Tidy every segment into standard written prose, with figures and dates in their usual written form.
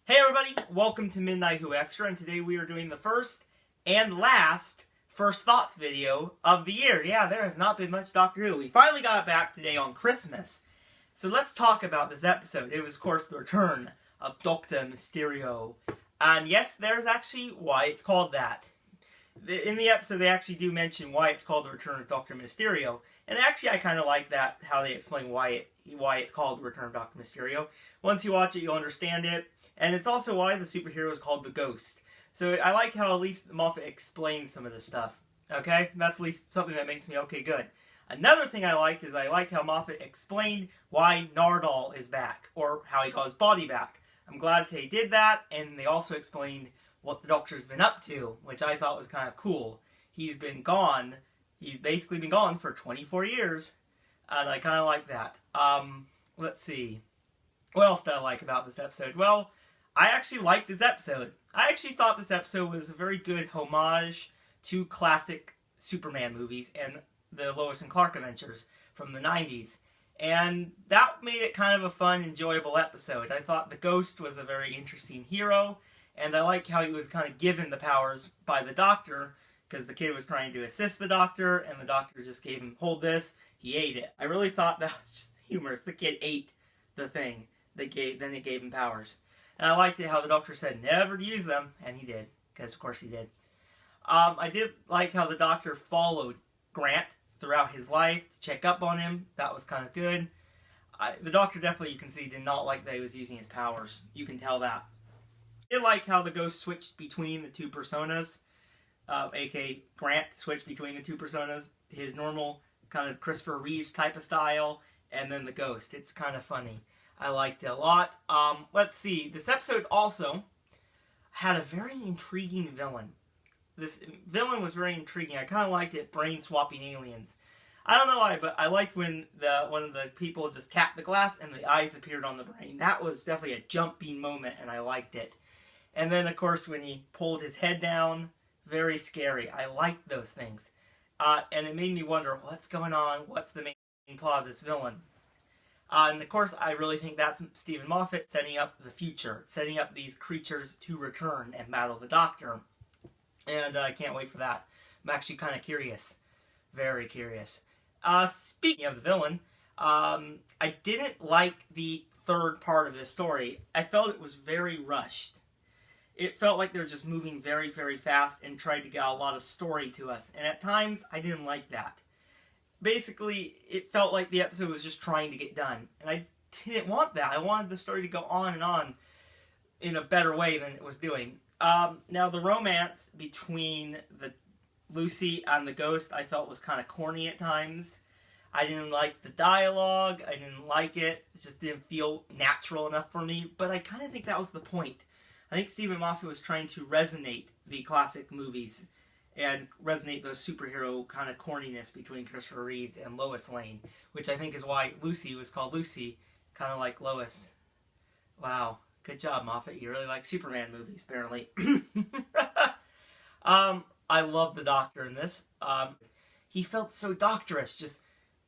Hey everybody, welcome to Midnight Who Extra, and today we are doing the first and last First Thoughts video of the year. Yeah, there has not been much Doctor Who. We finally got it back today on Christmas. So let's talk about this episode. It was, of course, the return of Dr. Mysterio. And yes, there's actually why it's called that. In the episode, they actually do mention why it's called the return of Dr. Mysterio. And actually, I kind of like that, how they explain why it's called the return of Dr. Mysterio. Once you watch it, you'll understand it. And it's also why the superhero is called the Ghost. So I like how at least Moffat explains some of this stuff. Okay? That's at least something that makes me okay, good. Another thing I liked is I liked how Moffat explained why Nardole is back, or how he got his body back. I'm glad they did that, and they also explained what the Doctor's been up to, which I thought was kind of cool. He's been gone. He's basically been gone for 24 years, and I kind of like that. Let's see. What else did I like about this episode? Well, I actually liked this episode. I actually thought this episode was a very good homage to classic Superman movies and the Lois and Clark adventures from the 90s. And that made it kind of a fun, enjoyable episode. I thought the Ghost was a very interesting hero, and I liked how he was kind of given the powers by the Doctor, because the kid was trying to assist the Doctor, and the Doctor just gave him, hold this, he ate it. I really thought that was just humorous. The kid ate the thing. Then they gave him powers. And I liked it how the Doctor said never to use them, and he did, because of course he did. I did like how the Doctor followed Grant throughout his life to check up on him. That was kind of good. The Doctor definitely, you can see, did not like that he was using his powers. You can tell that. I did like how the Ghost switched between the two personas, aka Grant switched between the two personas. His normal kind of Christopher Reeves type of style, and then the Ghost. It's kind of funny. I liked it a lot. Let's see. This episode also had a very intriguing villain. This villain was very intriguing. I kind of liked it. Brain-swapping aliens. I don't know why, but I liked when one of the people just tapped the glass and the eyes appeared on the brain. That was definitely a jumping moment, and I liked it. And then, of course, when he pulled his head down, very scary. I liked those things. And it made me wonder, what's going on? What's the main plot of this villain? And of course, I really think that's Stephen Moffat setting up the future, setting up these creatures to return and battle the Doctor. And I can't wait for that. I'm actually kind of curious. Very curious. Speaking of the villain, I didn't like the third part of this story. I felt it was very rushed. It felt like they were just moving very, very fast and trying to get a lot of story to us. And at times, I didn't like that. Basically, it felt like the episode was just trying to get done. And I didn't want that. I wanted the story to go on and on in a better way than it was doing. Now, the romance between the Lucy and the Ghost I felt was kind of corny at times. I didn't like the dialogue. I didn't like it. It just didn't feel natural enough for me. But I kind of think that was the point. I think Stephen Moffat was trying to resonate the classic movies and resonate those superhero kind of corniness between Christopher Reeves and Lois Lane, which I think is why Lucy was called Lucy, kind of like Lois. Wow, good job, Moffat. You really like Superman movies, apparently. I love the Doctor in this. He felt so doctorish, just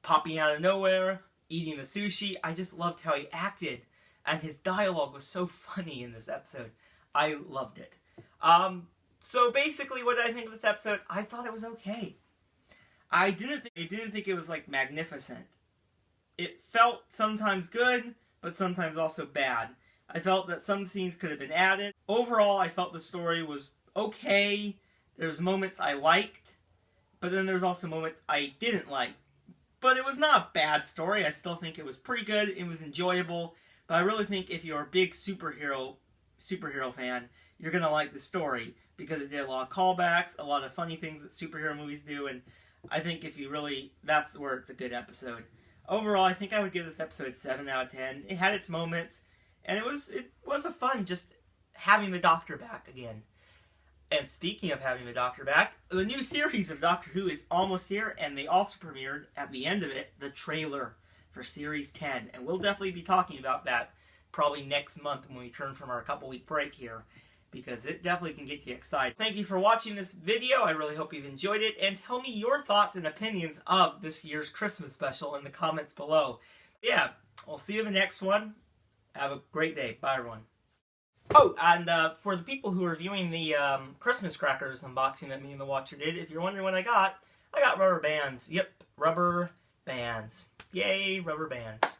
popping out of nowhere, eating the sushi. I just loved how he acted, and his dialogue was so funny in this episode. I loved it. So basically, what did I think of this episode? I thought it was okay. I didn't think it was like magnificent. It felt sometimes good, but sometimes also bad. I felt that some scenes could have been added. Overall, I felt the story was okay. There's moments I liked, but then there's also moments I didn't like. But it was not a bad story. I still think it was pretty good. It was enjoyable. But I really think if you're a big superhero fan, you're going to like the story, because it did a lot of callbacks, a lot of funny things that superhero movies do, and I think if you really, that's where it's a good episode. Overall, I think I would give this episode 7 out of 10. It had its moments, and it was a fun just having the Doctor back again. And speaking of having the Doctor back, the new series of Doctor Who is almost here, and they also premiered, at the end of it, the trailer for Series 10, and we'll definitely be talking about that probably next month when we return from our couple-week break here, because it definitely can get you excited. Thank you for watching this video. I really hope you've enjoyed it, and tell me your thoughts and opinions of this year's Christmas special in the comments below. Yeah, I'll see you in the next one. Have a great day. Bye, everyone. Oh, and for the people who are viewing the Christmas crackers unboxing that me and the Watcher did, if you're wondering what I got rubber bands. Yep, rubber bands. Yay, rubber bands.